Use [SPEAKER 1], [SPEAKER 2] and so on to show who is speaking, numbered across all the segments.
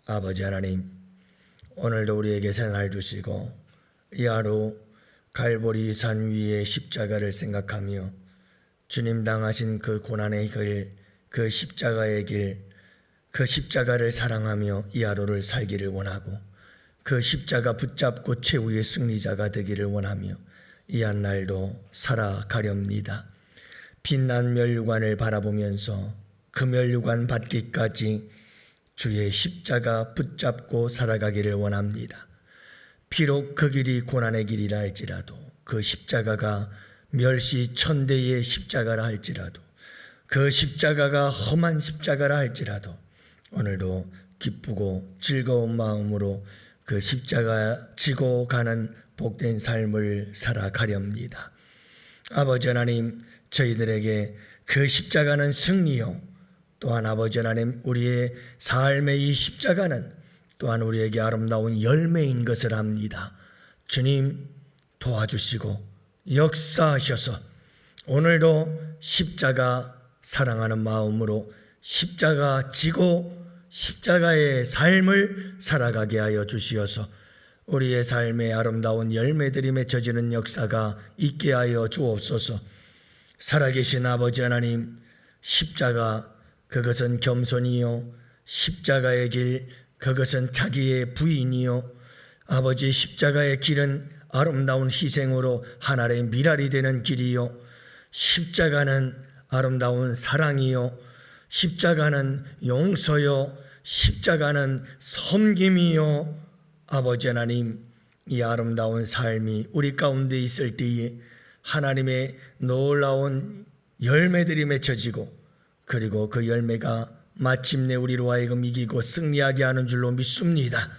[SPEAKER 1] 아버지 하나님, 오늘도 우리에게 생활 주시고 이 하루 갈보리 산 위의 십자가를 생각하며 주님 당하신 그 고난의 길, 그 십자가의 길, 그 십자가를 사랑하며 이 하루를 살기를 원하고 그 십자가 붙잡고 최후의 승리자가 되기를 원하며 이 한 날도 살아가렵니다. 빛난 멸류관을 바라보면서 그 멸류관 받기까지 주의 십자가 붙잡고 살아가기를 원합니다. 비록 그 길이 고난의 길이라 할지라도, 그 십자가가 멸시천대의 십자가라 할지라도, 그 십자가가 험한 십자가라 할지라도 오늘도 기쁘고 즐거운 마음으로 그 십자가 지고 가는 복된 삶을 살아가렵니다. 아버지 하나님, 저희들에게 그 십자가는 승리요, 또한 아버지 하나님, 우리의 삶의 이 십자가는 또한 우리에게 아름다운 열매인 것을 압니다. 주님 도와주시고 역사하셔서 오늘도 십자가 사랑하는 마음으로 십자가 지고 십자가의 삶을 살아가게 하여 주시어서 우리의 삶의 아름다운 열매들이 맺혀지는 역사가 있게 하여 주옵소서. 살아계신 아버지 하나님, 십자가 그것은 겸손이요, 십자가의 길 그것은 자기의 부인이요, 아버지 십자가의 길은 아름다운 희생으로 하나의 미랄이 되는 길이요, 십자가는 아름다운 사랑이요, 십자가는 용서요, 십자가는 섬김이요. 아버지 하나님, 이 아름다운 삶이 우리 가운데 있을 때에 하나님의 놀라운 열매들이 맺혀지고 그리고 그 열매가 마침내 우리로 하여금 이기고 승리하게 하는 줄로 믿습니다.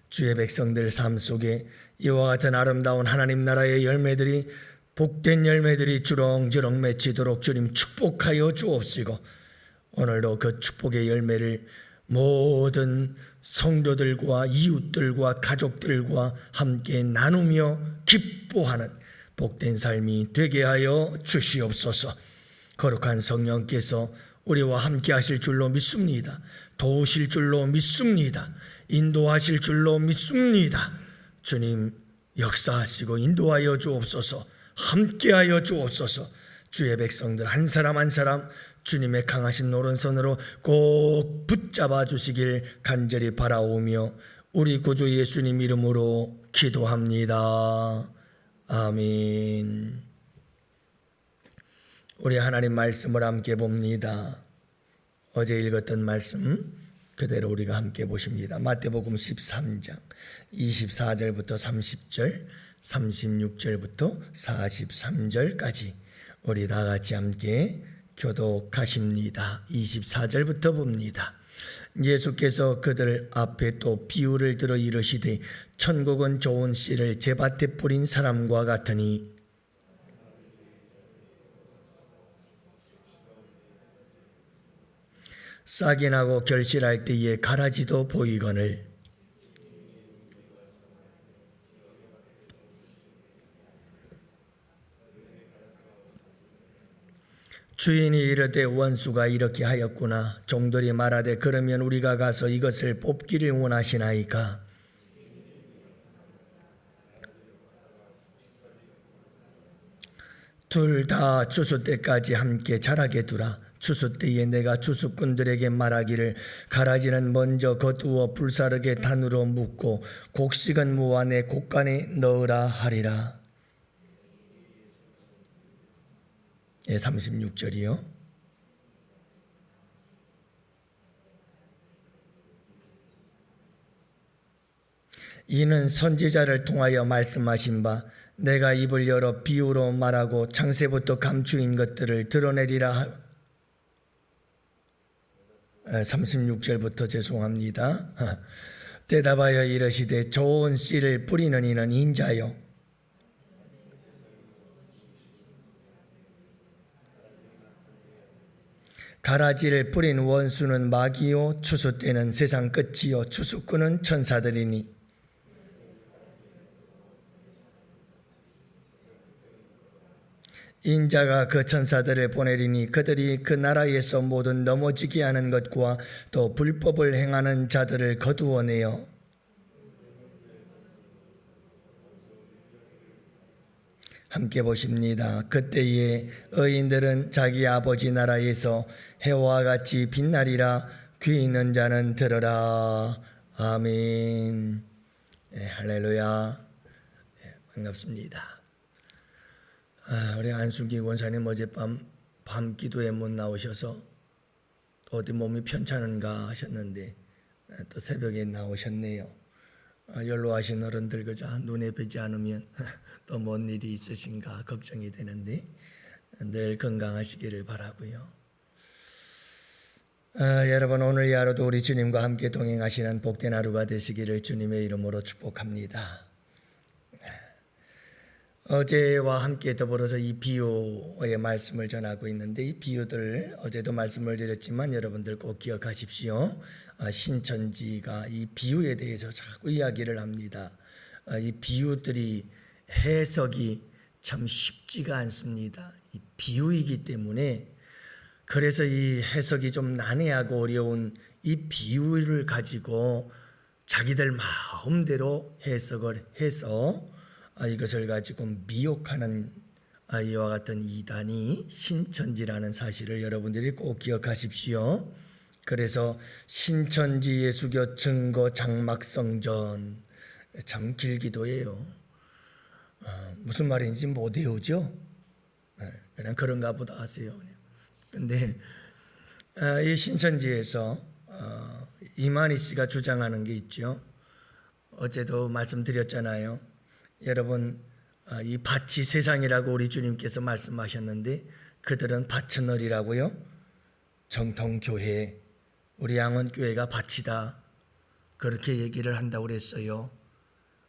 [SPEAKER 1] 주의 백성들 삶 속에 이와 같은 아름다운 하나님 나라의 열매들이, 복된 열매들이 주렁주렁 맺히도록 주님 축복하여 주옵시고 오늘도 그 축복의 열매를 모든 성도들과 이웃들과 가족들과 함께 나누며 기뻐하는 복된 삶이 되게 하여 주시옵소서. 거룩한 성령께서 우리와 함께 하실 줄로 믿습니다. 도우실 줄로 믿습니다. 인도하실 줄로 믿습니다. 주님 역사하시고 인도하여 주옵소서. 함께하여 주옵소서. 주의 백성들 한 사람 한 사람 주님의 강하신 오른손으로 꼭 붙잡아 주시길 간절히 바라오며 우리 구주 예수님 이름으로 기도합니다. 아멘. 우리 하나님 말씀을 함께 봅니다. 어제 읽었던 말씀 그대로 우리가 함께 보십니다. 마태복음 13장 24절부터 30절, 36절부터 43절까지 우리 다 같이 함께 교독하십니다. 24절부터 봅니다. 예수께서 그들 앞에 또 비유를 들어 이르시되 천국은 좋은 씨를 제밭에 뿌린 사람과 같으니 싹이 나고 결실할 때에 가라지도 보이거늘 주인이 이르되 원수가 이렇게 하였구나. 종들이 말하되 그러면 우리가 가서 이것을 뽑기를 원하시나이까. 둘 다 추수 때까지 함께 자라게 두라. 추수 때에 내가 추수꾼들에게 말하기를 가라지는 먼저 거두어 불사르게 단으로 묶고 곡식은 무 안에 곡간에 넣으라 하리라. 36절이요. 이는 선지자를 통하여 말씀하신 바 내가 입을 열어 비유로 말하고 창세부터 감추인 것들을 드러내리라. 36절부터 죄송합니다. 대답하여 이르시되 좋은 씨를 뿌리는 이는 인자요 가라지를 뿌린 원수는 마귀요 추수 때는 세상 끝이요 추수꾼은 천사들이니 인자가 그 천사들을 보내리니 그들이 그 나라에서 모든 넘어지게 하는 것과 또 불법을 행하는 자들을 거두어내어 함께 보십니다. 그때에 의인들은 자기 아버지 나라에서 해와 같이 빛나리라. 귀 있는 자는 들으라. 아멘. 네, 할렐루야. 네, 반갑습니다. 우리 안순기 원사님 어젯밤 밤 기도에 못 나오셔서 어디 몸이 편찮은가 하셨는데 또 새벽에 나오셨네요. 연로하신 어른들 그저 눈에 뵈지 않으면 또 뭔 일이 있으신가 걱정이 되는데 늘 건강하시기를 바라고요. 여러분 오늘 이 하루도 우리 주님과 함께 동행하시는 복된 하루가 되시기를 주님의 이름으로 축복합니다. 어제와 함께 더불어서 이 비유의 말씀을 전하고 있는데 이 비유들 어제도 말씀을 드렸지만 여러분들 꼭 기억하십시오. 신천지가 이 비유에 대해서 자꾸 이야기를 합니다. 이 비유들이 해석이 참 쉽지가 않습니다. 이 비유이기 때문에 그래서 이 해석이 좀 난해하고 어려운 이 비유를 가지고 자기들 마음대로 해석을 해서 이것을 가지고 미혹하는 이와 같은 이단이 신천지라는 사실을 여러분들이 꼭 기억하십시오. 그래서 신천지 예수교 증거 장막성전 참 길기도 해요. 무슨 말인지 못 외우죠? 그냥 그런가 보다 하세요. 그런데 이 신천지에서 이만희 씨가 주장하는 게 있죠. 어제도 말씀드렸잖아요. 여러분 이 밭이 세상이라고 우리 주님께서 말씀하셨는데 그들은 밭은 어리라고요? 정통교회 우리 양원교회가 밭이다 그렇게 얘기를 한다고 그랬어요.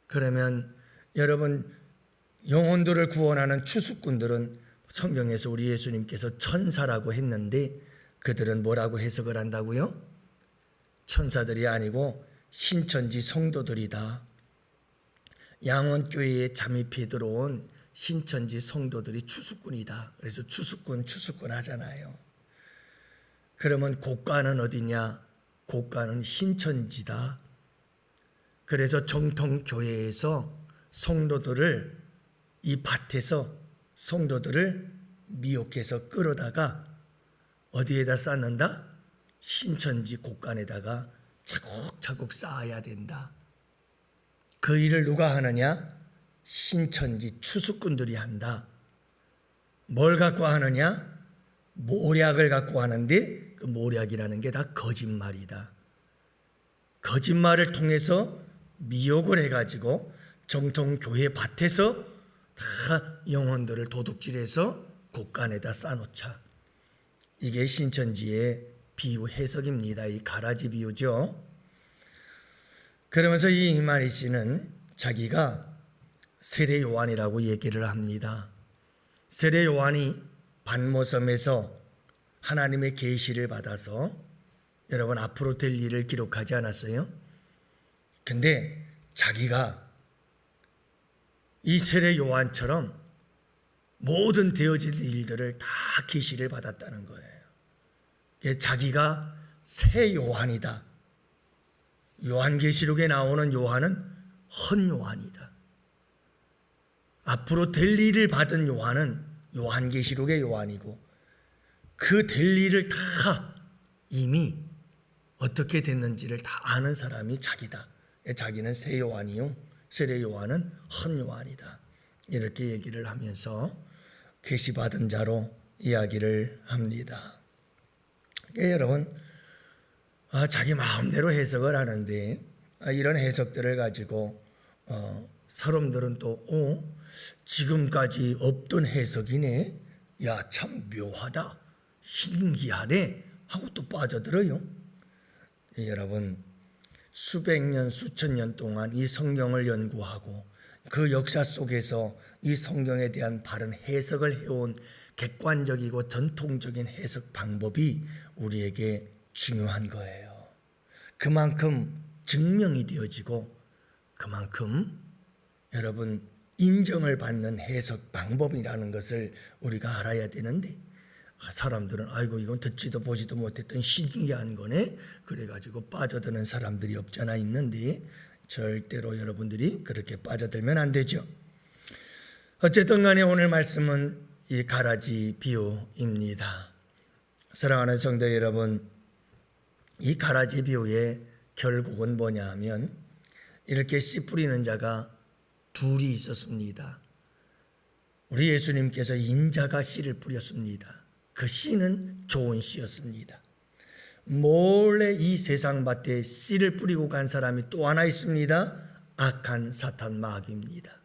[SPEAKER 1] 그러면 여러분 영혼들을 구원하는 추수꾼들은 성경에서 우리 예수님께서 천사라고 했는데 그들은 뭐라고 해석을 한다고요? 천사들이 아니고 신천지 성도들이다. 양원교회에 잠입해 들어온 신천지 성도들이 추수꾼이다. 그래서 추수꾼 하잖아요. 그러면 고가는 어디냐? 고가는 신천지다. 그래서 정통교회에서 성도들을 이 밭에서 성도들을 미혹해서 끌어다가 어디에다 쌓는다? 신천지 곳간에다가 차곡차곡 쌓아야 된다. 그 일을 누가 하느냐? 신천지 추수꾼들이 한다. 뭘 갖고 하느냐? 모략을 갖고 하는데 그 모략이라는 게 다 거짓말이다. 거짓말을 통해서 미혹을 해가지고 정통교회 밭에서 다 영혼들을 도둑질해서 곳간에다 쌓아놓자. 이게 신천지의 비유 해석입니다. 이 가라지 비유죠. 그러면서 이 이만희 씨는 자기가 세례 요한이라고 얘기를 합니다. 세례 요한이 반모섬에서 하나님의 계시를 받아서 여러분 앞으로 될 일을 기록하지 않았어요? 근데 자기가 이 세례 요한처럼 모든 되어질 일들을 다 계시를 받았다는 거예요. 자기가 새 요한이다. 요한계시록에 나오는 요한은 헌 요한이다. 앞으로 될 일을 받은 요한은 요한계시록의 요한이고 그 될 일을 다 이미 어떻게 됐는지를 다 아는 사람이 자기다. 자기는 새 요한이요. 세례 요한은 헌 요한이다. 이렇게 얘기를 하면서 계시받은 자로 이야기를 합니다. 여러분 자기 마음대로 해석을 하는데 이런 해석들을 가지고 사람들은 또 지금까지 없던 해석이네. 야, 참 묘하다. 신기하네. 하고 또 빠져들어요. 여러분 수백 년 수천 년 동안 이 성경을 연구하고 그 역사 속에서 이 성경에 대한 바른 해석을 해온 객관적이고 전통적인 해석 방법이 우리에게 중요한 거예요. 그만큼 증명이 되어지고 그만큼 여러분 인정을 받는 해석 방법이라는 것을 우리가 알아야 되는데, 사람들은 아이고 이건 듣지도 보지도 못했던 신기한 거네, 그래가지고 빠져드는 사람들이 없잖아 있는데, 절대로 여러분들이 그렇게 빠져들면 안 되죠. 어쨌든 간에 오늘 말씀은 이 가라지 비유입니다. 사랑하는 성도 여러분, 이 가라지 비유의 결국은 뭐냐 하면, 이렇게 씨 뿌리는 자가 둘이 있었습니다. 우리 예수님께서 인자가 씨를 뿌렸습니다. 그 씨는 좋은 씨였습니다. 몰래 이 세상 밭에 씨를 뿌리고 간 사람이 또 하나 있습니다. 악한 사탄 마귀입니다.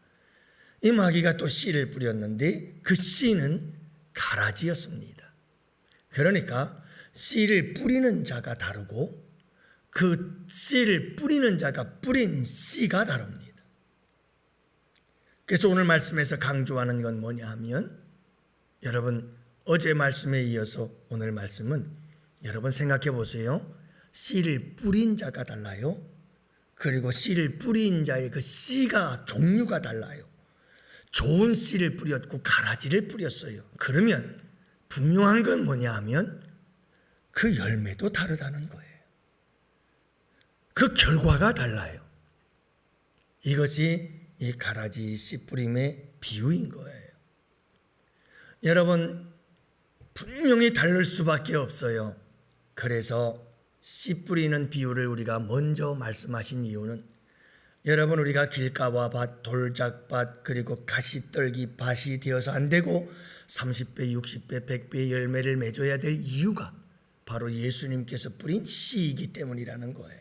[SPEAKER 1] 이 마귀가 또 씨를 뿌렸는데 그 씨는 가라지였습니다. 그러니까 씨를 뿌리는 자가 다르고 그 씨를 뿌리는 자가 뿌린 씨가 다릅니다. 그래서 오늘 말씀에서 강조하는 건 뭐냐 하면, 여러분 어제 말씀에 이어서 오늘 말씀은 여러분 생각해 보세요. 씨를 뿌린 자가 달라요. 그리고 씨를 뿌린 자의 그 씨가 종류가 달라요. 좋은 씨를 뿌렸고 가라지를 뿌렸어요. 그러면 분명한 건 뭐냐 하면 그 열매도 다르다는 거예요. 그 결과가 달라요. 이것이 이 가라지 씨 뿌림의 비유인 거예요. 여러분 분명히 다를 수밖에 없어요. 그래서 씨 뿌리는 비유를 우리가 먼저 말씀하신 이유는, 여러분 우리가 길가와 밭, 돌짝밭, 그리고 가시떨기 밭이 되어서 안 되고 30배, 60배, 100배의 열매를 맺어야 될 이유가 바로 예수님께서 뿌린 씨이기 때문이라는 거예요.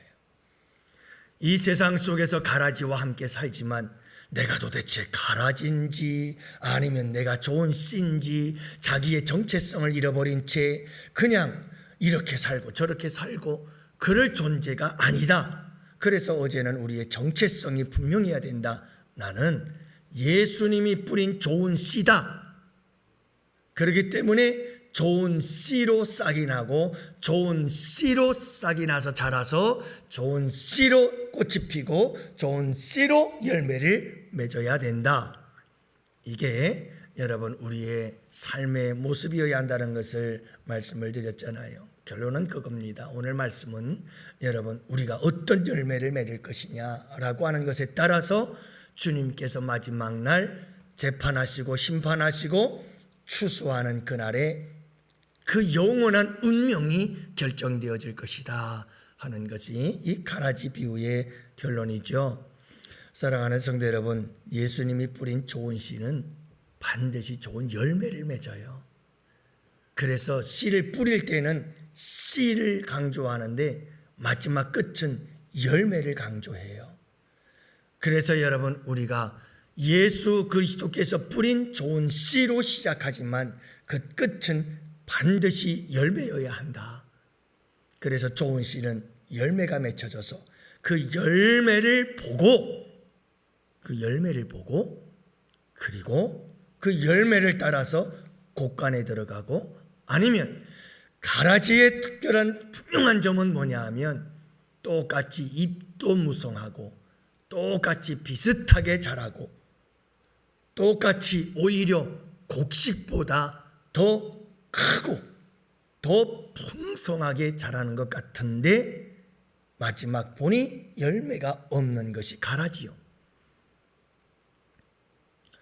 [SPEAKER 1] 이 세상 속에서 가라지와 함께 살지만 내가 도대체 가라지인지 아니면 내가 좋은 씨인지 자기의 정체성을 잃어버린 채 그냥 이렇게 살고 저렇게 살고 그럴 존재가 아니다. 그래서 어제는 우리의 정체성이 분명해야 된다. 나는 예수님이 뿌린 좋은 씨다. 그렇기 때문에 좋은 씨로 싹이 나고 좋은 씨로 싹이 나서 자라서 좋은 씨로 꽃이 피고 좋은 씨로 열매를 맺어야 된다. 이게 여러분 우리의 삶의 모습이어야 한다는 것을 말씀을 드렸잖아요. 결론은 그겁니다. 오늘 말씀은 여러분 우리가 어떤 열매를 맺을 것이냐라고 하는 것에 따라서 주님께서 마지막 날 재판하시고 심판하시고 추수하는 그날에 그 영원한 운명이 결정되어질 것이다 하는 것이 이 가라지 비유의 결론이죠. 사랑하는 성도 여러분, 예수님이 뿌린 좋은 씨는 반드시 좋은 열매를 맺어요. 그래서 씨를 뿌릴 때는 씨를 강조하는데 마지막 끝은 열매를 강조해요. 그래서 여러분 우리가 예수 그리스도께서 뿌린 좋은 씨로 시작하지만 그 끝은 반드시 열매여야 한다. 그래서 좋은 씨는 열매가 맺혀져서 그 열매를 보고 그리고 그 열매를 따라서 곡간에 들어가고, 아니면 가라지의 특별한 분명한 점은 뭐냐 하면 똑같이 잎도 무성하고 똑같이 비슷하게 자라고 똑같이 오히려 곡식보다 더 크고 더 풍성하게 자라는 것 같은데 마지막 보니 열매가 없는 것이 가라지요.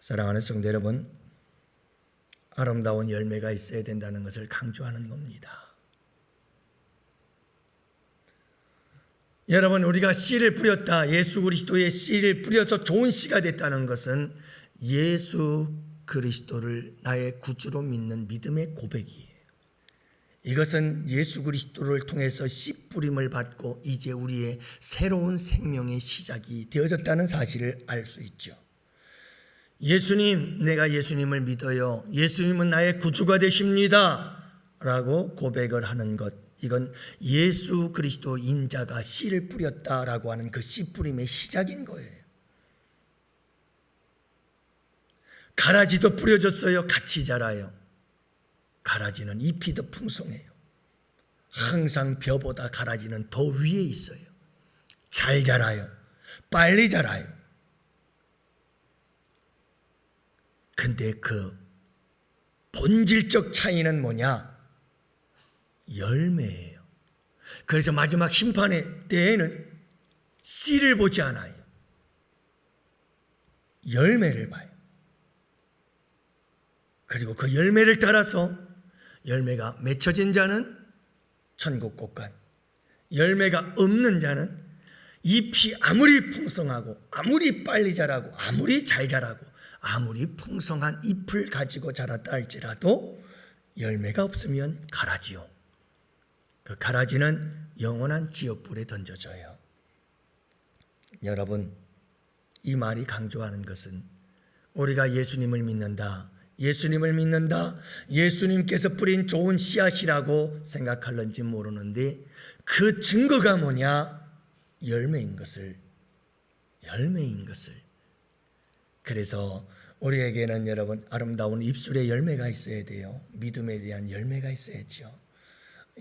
[SPEAKER 1] 사랑하는 성도 여러분, 아름다운 열매가 있어야 된다는 것을 강조하는 겁니다. 여러분 우리가 씨를 뿌렸다, 예수 그리스도의 씨를 뿌려서 좋은 씨가 됐다는 것은 예수 그리스도를 나의 구주로 믿는 믿음의 고백이에요. 이것은 예수 그리스도를 통해서 씨 뿌림을 받고 이제 우리의 새로운 생명의 시작이 되어졌다는 사실을 알 수 있죠. 예수님, 내가 예수님을 믿어요. 예수님은 나의 구주가 되십니다. 라고 고백을 하는 것, 이건 예수 그리스도 인자가 씨를 뿌렸다라고 하는 그 씨 뿌림의 시작인 거예요. 가라지도 뿌려졌어요. 같이 자라요. 가라지는 잎이 더 풍성해요. 항상 벼보다 가라지는 더 위에 있어요. 잘 자라요. 빨리 자라요. 근데 그 본질적 차이는 뭐냐? 열매예요. 그래서 마지막 심판의 때에는 씨를 보지 않아요. 열매를 봐요. 그리고 그 열매를 따라서 열매가 맺혀진 자는 천국 곳간, 열매가 없는 자는 잎이 아무리 풍성하고 아무리 빨리 자라고 아무리 잘 자라고 아무리 풍성한 잎을 가지고 자랐다 할지라도 열매가 없으면 가라지요. 그 가라지는 영원한 지옥불에 던져져요. 여러분, 이 말이 강조하는 것은 우리가 예수님을 믿는다, 예수님께서 뿌린 좋은 씨앗이라고 생각할런지 모르는데 그 증거가 뭐냐? 열매인 것을. 그래서 우리에게는 여러분 아름다운 입술의 열매가 있어야 돼요. 믿음에 대한 열매가 있어야죠.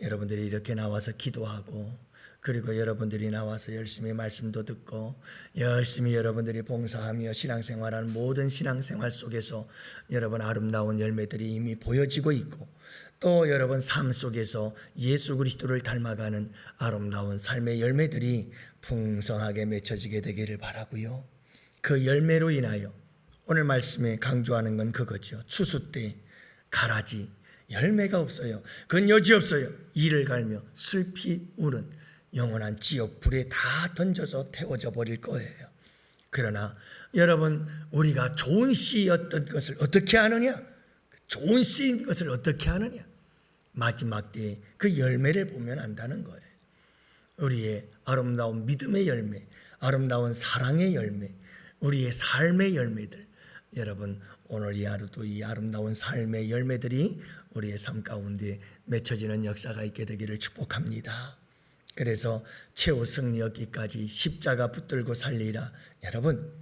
[SPEAKER 1] 여러분들이 이렇게 나와서 기도하고, 그리고 여러분들이 나와서 열심히 말씀도 듣고 열심히 여러분들이 봉사하며 신앙생활하는 모든 신앙생활 속에서 여러분 아름다운 열매들이 이미 보여지고 있고, 또 여러분 삶 속에서 예수 그리스도를 닮아가는 아름다운 삶의 열매들이 풍성하게 맺혀지게 되기를 바라고요. 그 열매로 인하여 오늘 말씀에 강조하는 건 그거죠. 추수 때 가라지, 열매가 없어요. 그건 여지없어요. 이를 갈며 슬피 우는 영원한 지옥 불에 다 던져서 태워져 버릴 거예요. 그러나 여러분, 우리가 좋은 씨였던 것을 어떻게 아느냐? 좋은 씨인 것을 어떻게 아느냐? 마지막 때에 그 열매를 보면 안다는 거예요. 우리의 아름다운 믿음의 열매, 아름다운 사랑의 열매, 우리의 삶의 열매들, 여러분 오늘 이 하루도 이 아름다운 삶의 열매들이 우리의 삶 가운데 맺혀지는 역사가 있게 되기를 축복합니다. 그래서 최후 승리 얻기까지 십자가 붙들고 살리라. 여러분,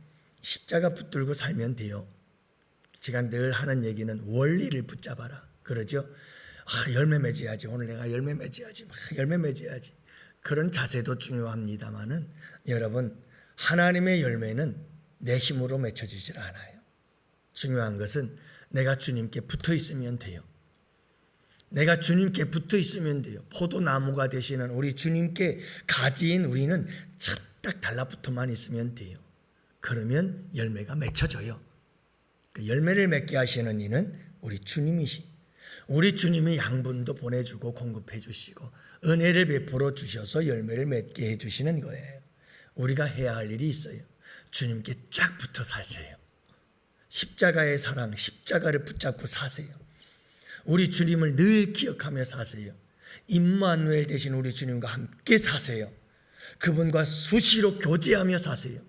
[SPEAKER 1] 십자가 붙들고 살면 돼요. 제가 늘 하는 얘기는 원리를 붙잡아라, 그러죠. 열매 맺어야지, 오늘 내가 열매 맺어야지, 열매 맺어야지. 그런 자세도 중요합니다마는 여러분, 하나님의 열매는 내 힘으로 맺혀지질 않아요. 중요한 것은 내가 주님께 붙어 있으면 돼요. 내가 주님께 붙어 있으면 돼요. 포도나무가 되시는 우리 주님께 가지인 우리는 딱 달라붙어만 있으면 돼요. 그러면 열매가 맺혀져요. 그 열매를 맺게 하시는 이는 우리 주님이시. 우리 주님이 양분도 보내주고 공급해 주시고 은혜를 베풀어 주셔서 열매를 맺게 해주시는 거예요. 우리가 해야 할 일이 있어요. 주님께 쫙 붙어 사세요. 십자가의 사랑, 십자가를 붙잡고 사세요. 우리 주님을 늘 기억하며 사세요. 임마누엘 되신 우리 주님과 함께 사세요. 그분과 수시로 교제하며 사세요.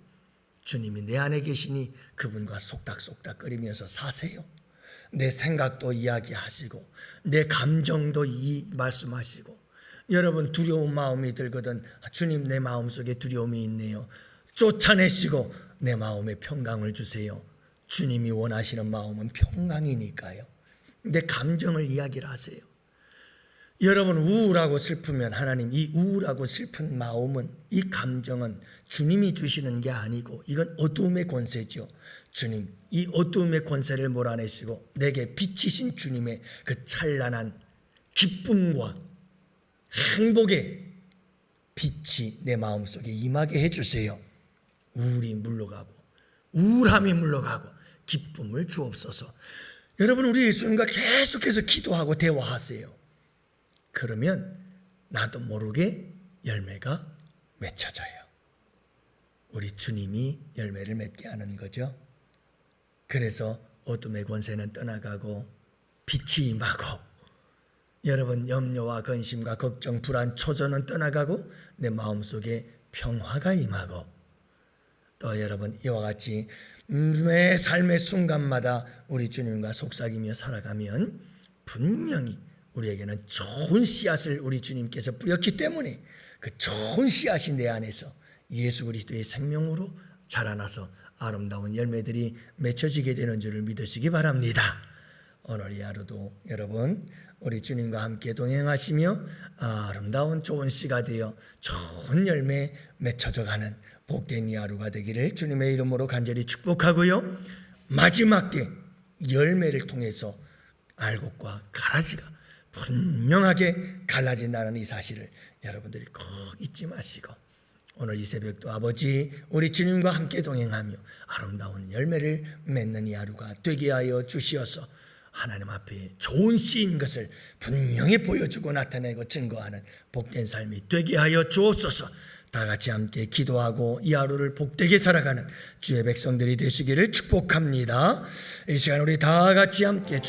[SPEAKER 1] 주님이 내 안에 계시니 그분과 속닥속닥 끓이면서 사세요. 내 생각도 이야기하시고 내 감정도 말씀하시고, 여러분 두려운 마음이 들거든 주님 내 마음속에 두려움이 있네요. 쫓아내시고 내 마음에 평강을 주세요. 주님이 원하시는 마음은 평강이니까요. 내 감정을 이야기를 하세요. 여러분 우울하고 슬프면 하나님, 이 우울하고 슬픈 마음은, 이 감정은 주님이 주시는 게 아니고 이건 어두움의 권세죠. 주님, 이 어두움의 권세를 몰아내시고 내게 빛이신 주님의 그 찬란한 기쁨과 행복의 빛이 내 마음속에 임하게 해주세요. 우울이 물러가고 우울함이 물러가고 기쁨을 주옵소서. 여러분, 우리 예수님과 계속해서 기도하고 대화하세요. 그러면 나도 모르게 열매가 맺혀져요. 우리 주님이 열매를 맺게 하는 거죠. 그래서 어둠의 권세는 떠나가고 빛이 임하고, 여러분 염려와 근심과 걱정, 불안, 초조는 떠나가고 내 마음속에 평화가 임하고, 또 여러분 이와 같이 매 삶의 순간마다 우리 주님과 속삭이며 살아가면 분명히 우리에게는 좋은 씨앗을 우리 주님께서 뿌렸기 때문에 그 좋은 씨앗이 내 안에서 예수 그리스도의 생명으로 자라나서 아름다운 열매들이 맺혀지게 되는 줄을 믿으시기 바랍니다. 오늘 이 하루도 여러분 우리 주님과 함께 동행하시며 아름다운 좋은 씨가 되어 좋은 열매 맺혀져가는 복된 이 하루가 되기를 주님의 이름으로 간절히 축복하고요. 마지막 때 열매를 통해서 알곡과 가라지가 분명하게 갈라진다는 이 사실을 여러분들이 꼭 잊지 마시고, 오늘 이 새벽도 아버지 우리 주님과 함께 동행하며 아름다운 열매를 맺는 이 하루가 되게 하여 주시어서 하나님 앞에 좋은 씨인 것을 분명히 보여주고 나타내고 증거하는 복된 삶이 되게 하여 주옵소서. 다 같이 함께 기도하고 이 하루를 복되게 살아가는 주의 백성들이 되시기를 축복합니다. 이 시간 우리 다 같이 함께